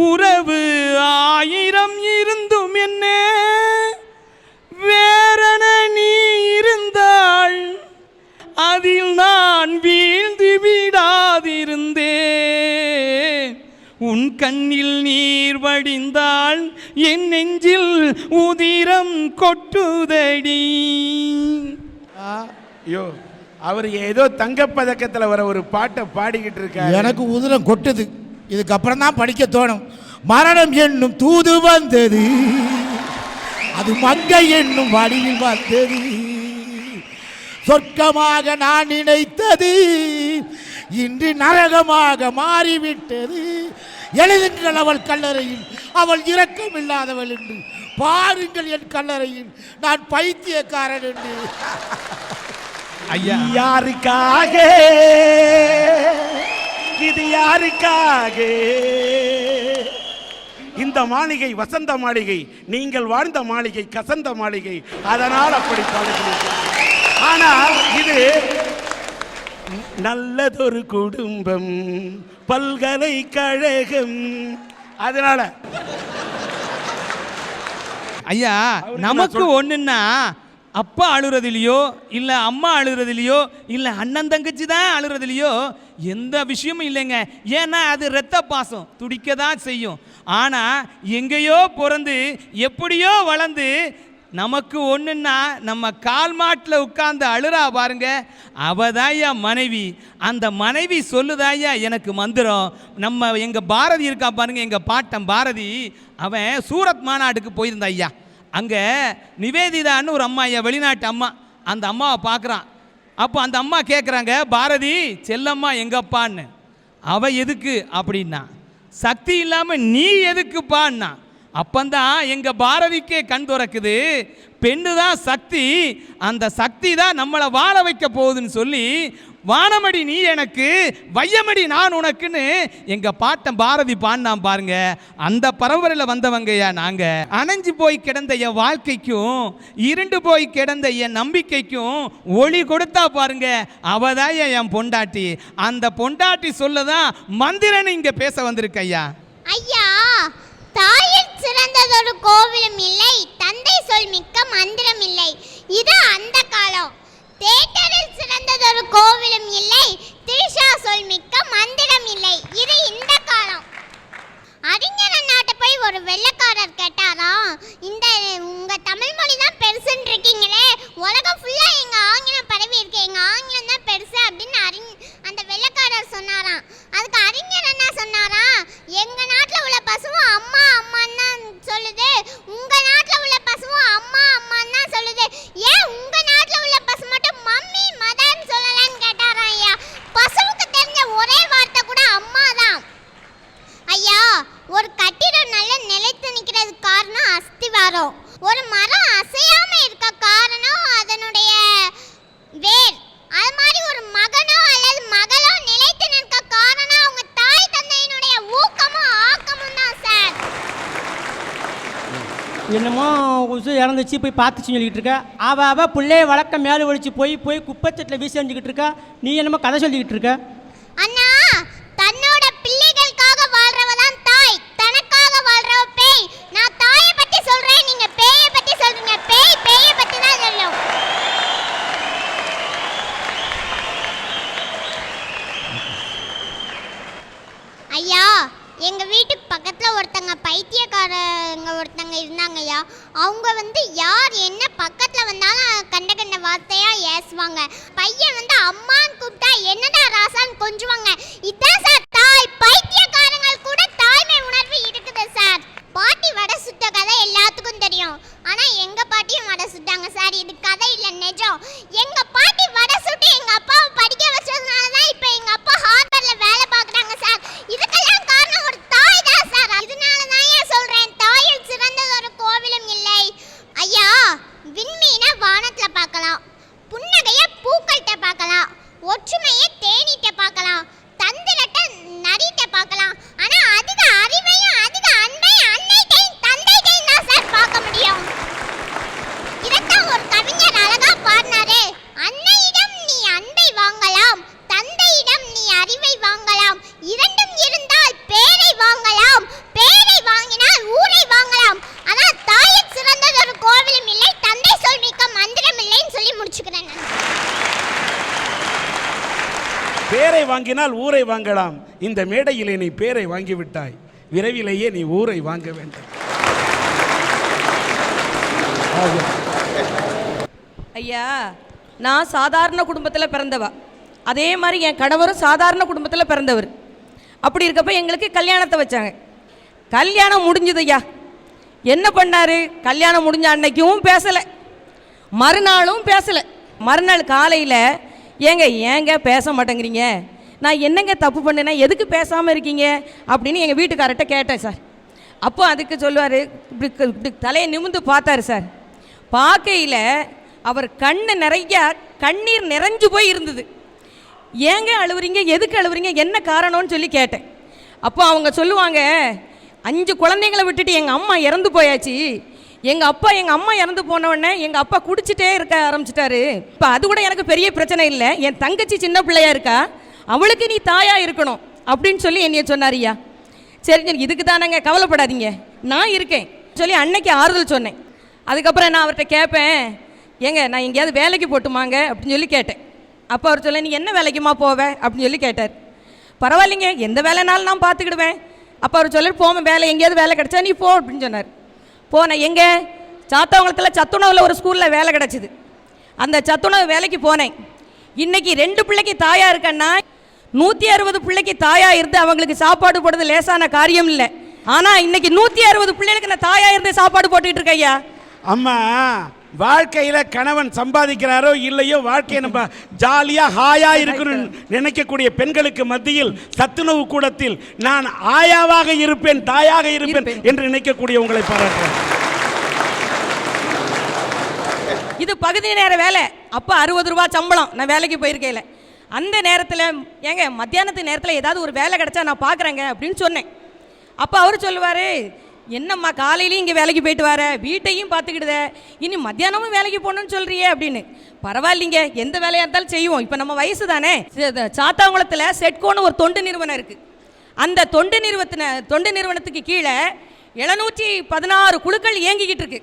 உறவு 1000 இருந்தும் என்ன வேறென நீ இருந்தாள், அதில் நான் வீழ்ந்து விடாதிருந்தேன். உன் கண்ணில் நீர் வடிந்தால் என் நெஞ்சில் உதிரம் கொட்டுதடி. ஐயோ, அவர் ஏதோ தங்கப்பதக்கத்தில் வர ஒரு பாட்டை பாடிக்கிட்டு இருக்காரு. எனக்கு உதிரம் கொட்டுது. இதுக்கப்புறம் தான் படிக்க தோணும். மரணம் என்னும் தூது வந்தது, அது மங்கை என்னும் வடிவில் வந்தது. சொர்க்கமாக நான் நினைத்தது இன்று நரகமாக மாறிவிட்டது. எழுதுங்கள் அவள் கல்லறையில் அவள் இரக்கமில்லாதவள் என்று, பாருங்கள் என் கல்லறையில் நான் பைத்தியக்காரன் என்று. ஐயா, யாருக்காக இது யாருக்காக? இந்த மாளிகை வசந்த மாளிகை, நீங்கள் வாழ்ந்த மாளிகை கசந்த மாளிகை, அதனால் அப்படி பாடுகிறீர்கள். ஆனால் இது நல்லதொரு குடும்பம், பல்கலைக்கழகம், அதனால ஐயா நமக்கு ஒண்ணுன்னா அப்பா அழுறதுலையோ இல்லை அம்மா அழுறதுலையோ இல்லை அண்ணன் தங்கச்சி தான் அழுறதுலையோ எந்த விஷயமும் இல்லைங்க. ஏன்னா அது இரத்த பாசம் துடிக்க தான் செய்யும். ஆனால் எங்கேயோ பிறந்து எப்படியோ வளர்ந்து நமக்கு ஒன்றுன்னா நம்ம கால் மாட்டில் உட்கார்ந்து அழுறா பாருங்க, அவதாயா மனைவி. அந்த மனைவி சொல்லுதாயா எனக்கு மந்திரம். நம்ம எங்கள் பாரதி இருக்கா பாருங்க, எங்கள் பாட்டன் பாரதி, அவன் சூரத் மாநாட்டுக்கு போயிருந்தா ஐயா. அங்கே நிவேதிதான்னு ஒரு அம்மா ஐயா, வெளிநாட்டு அம்மா. அந்த அம்மாவை பார்க்குறான். அப்போ அந்த அம்மா கேட்குறாங்க, பாரதி செல்லம்மா எங்கப்பான்னு. அவள் எதுக்கு அப்படின்னா, சக்தி இல்லாமல் நீ எதுக்குப்பான்னா. அப்பந்தான் எங்கள் பாரதிக்கே கண் துறக்குது, பெண்ணு தான் சக்தி, அந்த சக்தி தான் நம்மளை வாழ வைக்க போகுதுன்னு சொல்லி, வானமடி நீ எனக்கு வையமடி நான் உனக்குன்னு எங்கள் பாட்டன் பாரதி பாடினான் பாருங்க. அந்த பரம்பரையில் வந்தவங்கய்யா நாங்கள். அணைஞ்சு போய் கிடந்த என் வாழ்க்கைக்கும் இருண்டு போய் கிடந்த என் நம்பிக்கைக்கும் ஒளி கொடுத்தா பாருங்க, அவதான் என் பொண்டாட்டி. அந்த பொண்டாட்டி சொல்லதான் மந்திரன்னு இங்கே பேச வந்திருக்க ஐயா. ஐயா, தாயில் சிறந்ததொரு கோவிலும் இல்லை, தந்தை சொல் மிக்க மந்திரம் இல்லை. இது அந்த காலம். தேட்டரில் சிறந்ததொரு கோவிலும் இல்லை, திரிஷா சொல் மிக்க மந்திரம் இல்லை. இது இந்த காலம். அறிஞர் அண்ணாட்ட போய் ஒரு வெள்ளைக்காரர் கேட்டாராம், இந்த உங்க தமிழ் மொழி தான் பெருசுன்னு இருக்கீங்களே, உலகம் ஃபுல்லா எங்க ஆங்கிலம் பரவி இருக்கு, எங்க ஆங்கிலம் தான் பெருசு அப்படின்னு அந்த வெள்ளைக்காரர் சொன்னாராம். அதுக்கு அறிஞர் அண்ணா சொன்னாராம், எங்க நாட்டில் உள்ள பசுவும் அம்மா அம்மான்னு தான் சொல்லுது, உங்க நாட்டில் உள்ள பசுவும் அம்மா அம்மான்னு தான் சொல்லுது, ஏன் உங்க நாட்டில் உள்ள பசு மட்டும் மம்மி மதர்ன்னு சொல்லலன்னு கேட்டாராம் ஐயா. பசுவுக்கு தெரிஞ்ச ஒரே வார்த்தை கூட அம்மா தான் ஐயா. ஒரு கட்டிடம் நல்ல நிலைத்து நிற்கிறது காரணம் அஸ்திவாரம். ஒரு மரம் அசையாம இருக்க காரணம் அதனுடைய வேர். அது மாதிரி ஒரு மகனோ அல்லது மகளோ நிலைத்து நிற்க காரணம் அவங்க தாய் தந்தையினுடைய ஊக்கமும் ஆக்கமும் தான் சார். என்னமோ உசு இறந்துச்சு போய் பார்த்துச்சு சொல்லிக்கிட்டு இருக்க. அவ பிள்ளைய வழக்க மேலே ஒழிச்சு போய் போய் குப்பைச்சட்டில் வீசி எறிஞ்சிக்கிட்டு இருக்கா. நீ என்னமோ கதை சொல்லிக்கிட்டு இருக்க. அண்ணா, தன்னோட பிள்ளைகளுக்காக வாழ்றவ தான் தாய், தனக்காக வாழ்றவ பேய். நான் தாயை பத்தி சொல்றேன், நீங்க பேயை பத்தி சொல்றீங்க. பேய் பேயை பத்தி தான் சொல்லும். ஐயா, எங்க வீட்டுக்கு பக்கத்துல ஒருத்தங்க பைத்தியக்காரங்க ஒருத்தங்க இருந்தாங்க ஐயா. அவங்க யார் என்ன பக்கத்துல வந்தாலும் கண்ட கண்ட வார்த்தையா ஏசுவாங்க. பையன் அம்மான்னு கூப்பிட்டா என்னடா ராசான்னு கொஞ்சுவாங்க. இதான் சார் தாய். பைத்தியக்காரங்கள் கூட தாய்மை உணர்வு இருக்குது சார். பாட்டி வடை சுட்ட கதை எல்லாத்துக்கும் தெரியும். ஆனா எங்க பாட்டியும் வடை சுட்டாங்க சார். இது கதை இல்ல, நிஜம். எங்க பாட்டி வடை சுட்டு எங்க அப்பாவை படிக்க வச்சதுனால தான் இப்போ எங்க அப்பா ஹார்வர்ட்ல வேலை பார்க்குறாங்க சார். இதுக்கெல்லாம் காரணம் ஒரு தாய் தான் சார். இதனால தான் ஏன் சொல்றேன், தாயில் சிறந்ததொரு கோவிலும் இல்லை. ஐயா, விண்மீனை வானத்துல பார்க்கலாம், புன்னகைய பூக்கள்கிட்ட பார்க்கலாம், ஒற்றுமையை தேனீட்ட பார்க்கலாம், தந்திரத்தை பேரை வாங்கினால் ஊரை வாங்கலாம். இந்த மேடையிலே நீ பேரை வாங்கிவிட்டாய், விரைவிலேயே நீ ஊரை வாங்க வேண்டும். ஐயா, நான் சாதாரண குடும்பத்தில் பிறந்தவா, அதே மாதிரி என் கணவரும் சாதாரண குடும்பத்தில் பிறந்தவர். அப்படி இருக்கப்ப எங்களுக்கு கல்யாணத்தை வச்சாங்க. கல்யாணம் முடிஞ்சது ஐயா. என்ன பண்ணாரு? கல்யாணம் முடிஞ்ச அன்னைக்கும் பேசலை, மறுநாளும் பேசலை. மறுநாள் காலையில் ஏங்க பேச மாட்டேங்கிறீங்க, நான் என்னங்க தப்பு பண்ணேன்னா எதுக்கு பேசாமல் இருக்கீங்க அப்படின்னு எங்கள் வீட்டுக்காரர்கிட்ட கேட்டேன் சார். அப்போ அதுக்கு சொல்லுவார், இப்படி தலையை நிமிந்து பார்த்தாரு சார். பார்க்கையில் அவர் கண்ணு நிறைய கண்ணீர் நிறைஞ்சு போய் இருந்தது. ஏங்க அழுவுறீங்க, எதுக்கு அழுவுறீங்க, என்ன காரணம்னு சொல்லி கேட்டேன். அப்போ அவங்க சொல்லுவாங்க, 5 குழந்தைங்களை விட்டுட்டு எங்கள் அம்மா இறந்து போயாச்சு. எங்கள் அம்மா இறந்து போனவுடனே எங்கள் அப்பா குடிச்சிட்டே இருக்க ஆரம்பிச்சிட்டாரு. இப்போ அது கூட எனக்கு பெரிய பிரச்சனை இல்லை, என் தங்கச்சி சின்ன பிள்ளையா இருக்கா, அவளுக்கு நீ தாயா இருக்கணும் அப்படின்னு சொல்லி என்னைய சொன்னாரியா. சரி, இதுக்கு தானேங்க, கவலைப்படாதீங்க, நான் இருக்கேன் சொல்லி அன்னைக்கு ஆறுதல் சொன்னேன். அதுக்கப்புறம் நான் அவர்கிட்ட கேட்பேன், ஏங்க நான் எங்கேயாவது வேலைக்கு போட்டுமாங்க அப்படின்னு சொல்லி கேட்டேன். அப்போ அவர் சொல்ல, நீ என்ன வேலைக்குமா போவேன் அப்படின்னு சொல்லி கேட்டார். பரவாயில்லைங்க, எந்த வேலைனாலும் நான் பார்த்துக்கிடுவேன். அப்போ அவர் சொல்ல, போவேன், வேலை எங்கேயாவது வேலை கிடச்சா நீ போ அப்படின்னு சொன்னார். போனேன். எங்கே? சாத்தாங்குளத்தில் சத்துணவில் ஒரு ஸ்கூலில் வேலை கிடச்சிது. அந்த சத்துணவு வேலைக்கு போனேன். இன்றைக்கி 2 பிள்ளைக்கு தாயாக இருக்கேன்னா 160 பிள்ளைக்கு தாயாக இருந்து அவங்களுக்கு சாப்பாடு போடுறது லேசான காரியம் இல்லை. ஆனால் இன்றைக்கி 160 பிள்ளைகளுக்கு நான் தாயாக இருந்து சாப்பாடு போட்டுக்கிட்டு இருக்கேன் ஐயா. அம்மா, வாழ்க்கையில் கணவன் சம்பாதிக்கிறாரோ இல்லையோ, வாழ்க்கையை நம்ம ஜாலியாக ஹாயாக இருக்கணும்னு நினைக்கக்கூடிய பெண்களுக்கு மத்தியில் சத்துணவு கூடத்தில் நான் ஆயாவாக இருப்பேன், தாயாக இருப்பேன் என்று நினைக்கக்கூடிய உங்களை பாராட்டுறேன். இது பகுதி நேர வேலை. அப்போ 60 ரூபா சம்பளம். நான் வேலைக்கு போயிருக்கையில் அந்த நேரத்தில், ஏங்க மத்தியானத்து நேரத்தில் ஏதாவது ஒரு வேலை கிடச்சா நான் பார்க்குறேங்க அப்படின்னு சொன்னேன். அப்போ அவர் சொல்லுவார், என்னம்மா காலையிலையும் இங்கே வேலைக்கு போயிட்டு வர, வீட்டையும் பார்த்துக்கிடுத, இனி மத்தியானமும் வேலைக்கு போகணுன்னு சொல்கிறியே அப்படின்னு. பரவாயில்லைங்க, எந்த வேலையாக இருந்தாலும் செய்வோம், இப்போ நம்ம வயசு தானே. சாத்தாங்குளத்தில் செட்கோன்னு ஒரு தொண்டு நிறுவனம் இருக்குது. அந்த தொண்டு நிறுவனத்துக்கு கீழே 716 குழுக்கள் இயங்கிக்கிட்டு இருக்கு.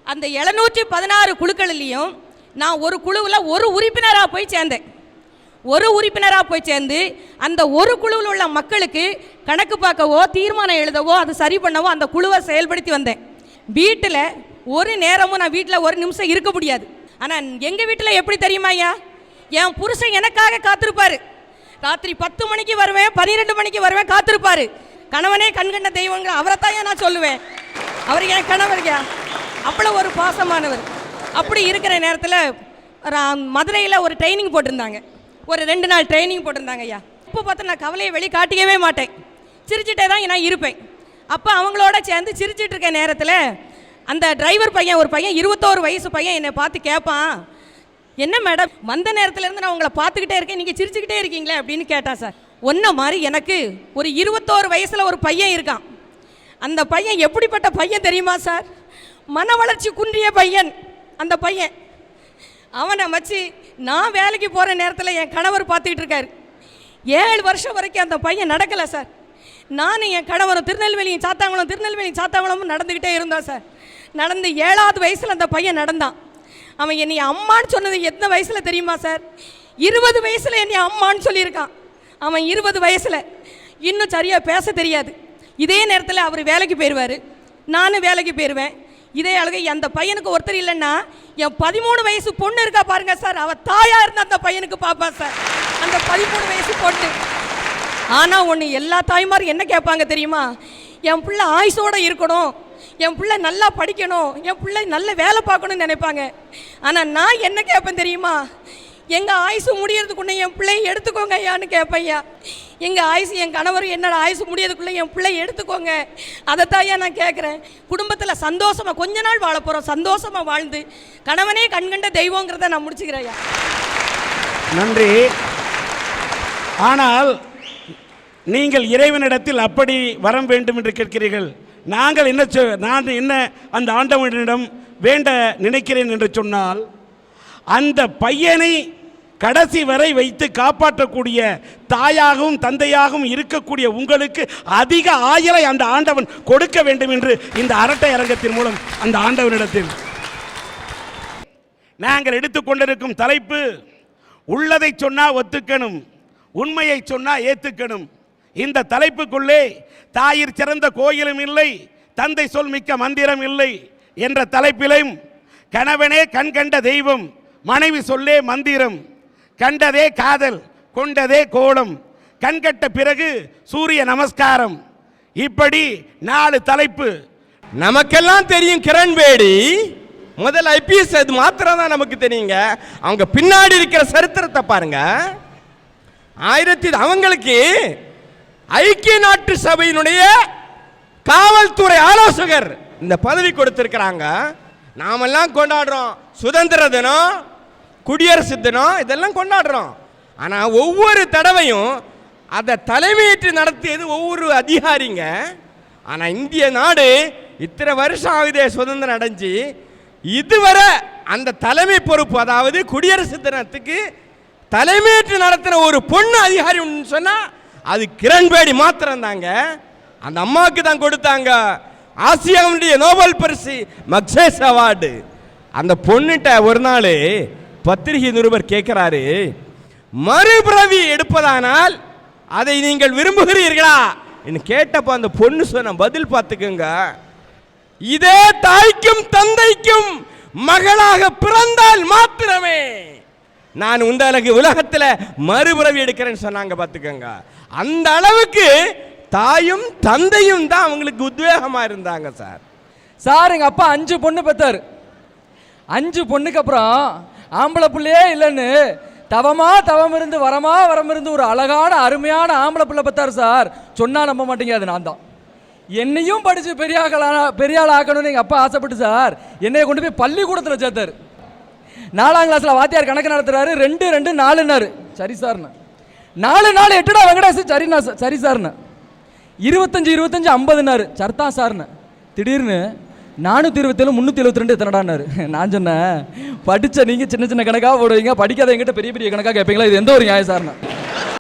அந்த 716 குழுக்கள்லேயும் நான் ஒரு குழுவில் ஒரு உறுப்பினராக போய் சேர்ந்தேன். ஒரு உறுப்பினராக போய் சேர்ந்து அந்த ஒரு குழுவில் உள்ள மக்களுக்கு கணக்கு பார்க்கவோ தீர்மானம் எழுதவோ அது சரி பண்ணவோ அந்த குழுவை செயல்படுத்தி வந்தேன். வீட்டில் ஒரு நேரமும் நான் வீட்டில் ஒரு நிமிஷம் இருக்க முடியாது. ஆனால் எங்கள் வீட்டில் எப்படி தெரியுமா ஐயா, என் புருஷன் எனக்காக காத்திருப்பார். ராத்திரி 10 மணிக்கு வருவேன், 12 மணிக்கு வருவேன், காத்திருப்பார். கணவனே கண்கண்ட தெய்வங்கிற அவரைத்தான் நான் சொல்லுவேன். அவர் என் கணவர்யா, அவ்வளோ ஒரு பாசமானவர். அப்படி இருக்கிற நேரத்தில் மதுரையில் ஒரு ட்ரைனிங் போட்டிருந்தாங்க, ஒரு 2 நாள் ட்ரைனிங் போட்டிருந்தாங்க ஐயா. இப்போ பார்த்தா நான் கவலையை வெளியே காட்டிக்கவே மாட்டேன், சிரிச்சிட்டே தான் நான் இருப்பேன். அப்போ அவங்களோட சேர்ந்து சிரிச்சிட்டு இருக்க நேரத்தில் அந்த டிரைவர் பையன், ஒரு பையன் 21 வயசு பையன் என்னை பார்த்து கேட்பான், என்ன மேடம் வந்த நேரத்துலேருந்து நான் உங்களை பார்த்துக்கிட்டே இருக்கேன், நீங்கள் சிரிச்சுக்கிட்டே இருக்கீங்களே அப்படின்னு கேட்டான். சார், ஒன்றை மாதிரி எனக்கு ஒரு 21 வயசில் ஒரு பையன் இருக்கான். அந்த பையன் எப்படிப்பட்ட பையன் தெரியுமா சார், மன வளர்ச்சி குன்றிய பையன். அந்த பையன் அவனை வச்சு நான் வேலைக்கு போகிற நேரத்தில் என் கணவர் பார்த்துக்கிட்டு இருக்காரு. 7 வருஷம் வரைக்கும் அந்த பையன் நடக்கலை சார். நானும் என் கணவரும் திருநெல்வேலியும் சாத்தாங்குளமும் நடந்துக்கிட்டே இருந்தோம் சார். நடந்து 7வது வயசில் அந்த பையன் நடந்தான். அவன் என்னை அம்மான்னு சொன்னது எத்தனை வயசில் தெரியுமா சார், 20 வயசில் என்னை அம்மான்னு சொல்லியிருக்கான். அவன் 20 வயசில் இன்னும் சரியாக பேச தெரியாது. இதே நேரத்தில் அவர் வேலைக்கு போயிடுவார், நானும் வேலைக்கு போயிடுவேன். இதே அழகை அந்த பையனுக்கு ஒருத்தர் இல்லைன்னா என் 13 வயசு பொண்ணு இருக்கா பாருங்க சார், அவள் தாயாக இருந்தால் அந்த பையனுக்கு பார்ப்பா சார், அந்த 13 வயசு பொண்ணு. ஆனால் ஒன்று, எல்லா தாய்மாரும் என்ன கேட்பாங்க தெரியுமா, என் பிள்ளை ஆயுசோடு இருக்கணும், என் பிள்ளை நல்லா படிக்கணும், என் பிள்ளை நல்ல வேலை பார்க்கணும்னு நினைப்பாங்க. ஆனால் நான் என்ன கேட்பேன் தெரியுமா, எங்கள் ஆயுசு முடியறதுக்குள்ளே என் பிள்ளையை எடுத்துக்கோங்க ஐயான்னு கேட்பையா. எங்கள் ஆயுசு, என் கணவர் என்னோட ஆயுசு முடியறதுக்குள்ளே என் பிள்ளையை எடுத்துக்கோங்க, அதைத்தாயா நான் கேட்குறேன். குடும்பத்தில் சந்தோஷமாக கொஞ்ச நாள் வாழ போகிறோம், சந்தோஷமாக வாழ்ந்து கணவனே கண்கண்ட தெய்வங்கிறத நான் முடிச்சுக்கிறேன் ஐயா. நன்றி. ஆனால் நீங்கள் இறைவனிடத்தில் அப்படி வரம் வேண்டும் என்று கேட்கிறீர்கள். நாங்கள் நான் என்ன அந்த ஆண்டவனிடம் வேண்ட நினைக்கிறேன் என்று சொன்னால், அந்த பையனை கடைசி வரை வைத்து காப்பாற்றக்கூடிய தாயாகவும் தந்தையாகவும் இருக்கக்கூடிய உங்களுக்கு அதிக ஆயுளை அந்த ஆண்டவன் கொடுக்க வேண்டும் என்று இந்த அரட்டை அரங்கத்தின் மூலம் அந்த ஆண்டவனிடத்தில் நாங்கள் எடுத்துக்கொண்டிருக்கும் தலைப்பு, உள்ளதை சொன்னா ஒத்துக்கணும், உண்மையை சொன்னா ஏத்துக்கணும். இந்த தலைப்புக்குள்ளே தாயிற் சிறந்த கோயிலும் இல்லை, தந்தை சொல் மிக்க மந்திரம் இல்லை என்ற தலைப்பிலும் கணவனே கண் கண்ட தெய்வம், மனைவி சொல்லே மந்திரம், கண்டதே காதல், கொண்டதே கோலம், கண்கட்ட பிறகு சூரிய நமஸ்காரம், இப்படி 4 தலைப்பு. நமக்கெல்லாம் தெரியும் கிரண்பேடி முதல் ஐபிஎஸ், அது மாத்திரம் தான் நமக்கு தெரியுங்க. அவங்க பின்னாடி இருக்கிற சரித்திரத்தை பாருங்க. அவங்களுக்கு ஐக்கிய நாட்டு சபையினுடைய காவல்துறை ஆலோசகர் இந்த பதவி கொடுத்திருக்கிறாங்க. நாமெல்லாம் கொண்டாடுறோம் சுதந்திர தினம், குடியரசு தினம், இதெல்லாம் கொண்டாடுறோம். ஆனால் ஒவ்வொரு தடவையும் அதை தலைமையேற்று நடத்தியது ஒவ்வொரு அதிகாரிங்க. ஆனால் இந்திய நாடு இத்தனை வருஷம் ஆகுதே சுதந்திரம் அடைஞ்சு, இதுவரை அந்த தலைமை பொறுப்பு, அதாவது குடியரசு தினத்துக்கு தலைமையேற்று நடத்தின ஒரு பொண்ணு அதிகாரி சொன்னால் அது கிரண்பேடி மாத்திரம் தாங்க. அந்த அம்மாவுக்கு தான் கொடுத்தாங்க ஆசியாவுடைய நோபல் பரிசு, மக்சேஸ் அவார்டு. அந்த பொண்ணுகிட்ட ஒரு நாள் பத்திரிகை நிருபர் கேட்கிறாரு, மறுபிறவி எடுப்பதானால் அதை நீங்கள் விரும்புகிறீர்களா என்று கேட்டப்போ அந்த பொண்ணு சொன்ன பதில் பார்த்துக்கோங்க, இதே தாய்க்கும் தந்தைக்கும் மகளாக பிறந்தால் மாத்திரமே நான் உங்களுக்கு உலகத்தில் மறுபிறவி எடுக்கிறேன்னு சொன்னாங்க. பார்த்துக்கோங்க, அந்த அளவுக்கு தாயும் தந்தையும் தான் அவங்களுக்கு உத்வேகமா இருந்தாங்க. சார் எங்க அப்பா 5 பொண்ணு பெற்றார். 5 பொண்ணுக்கு அப்புறம் ஆம்பளை பிள்ளையே இல்லைன்னு தவம் இருந்து வரம் இருந்து ஒரு அழகான அருமையான ஆம்பளை பிள்ளை பெற்றார் சார். சொன்னா நம்ப மாட்டீங்க, அது நான் தான். என்னையும் படிச்சு பெரிய ஆள் ஆக்கணும்னு எங்க அப்பா ஆசைப்பட்டு சார் என்னைய கொண்டு போய் பள்ளிக்கூடத்தில் சேர்த்தார். 4ஆம் கிளாஸ்ல வாத்தியார் கணக்கு நடத்துறாரு. 2 2 4ன்னாரு. சரி சார்ண்ணா. 4 4 8டா வெங்கடேஷ். சரிண்ணா சரி சார்ண்ணா. 25 25 50ன்னாரு. சர்தான் சார்ண்ணா. திடீர்னு 427 372 எத்தனடான்னாரு. நான் சொன்னேன், படிச்ச நீங்க சின்ன சின்ன கணக்காக போடுவீங்க, படிக்காத எங்கிட்ட பெரிய பெரிய கணக்காக கேட்பீங்களா, இது எந்த ஒரு நியாயம் சார்ண்ணா.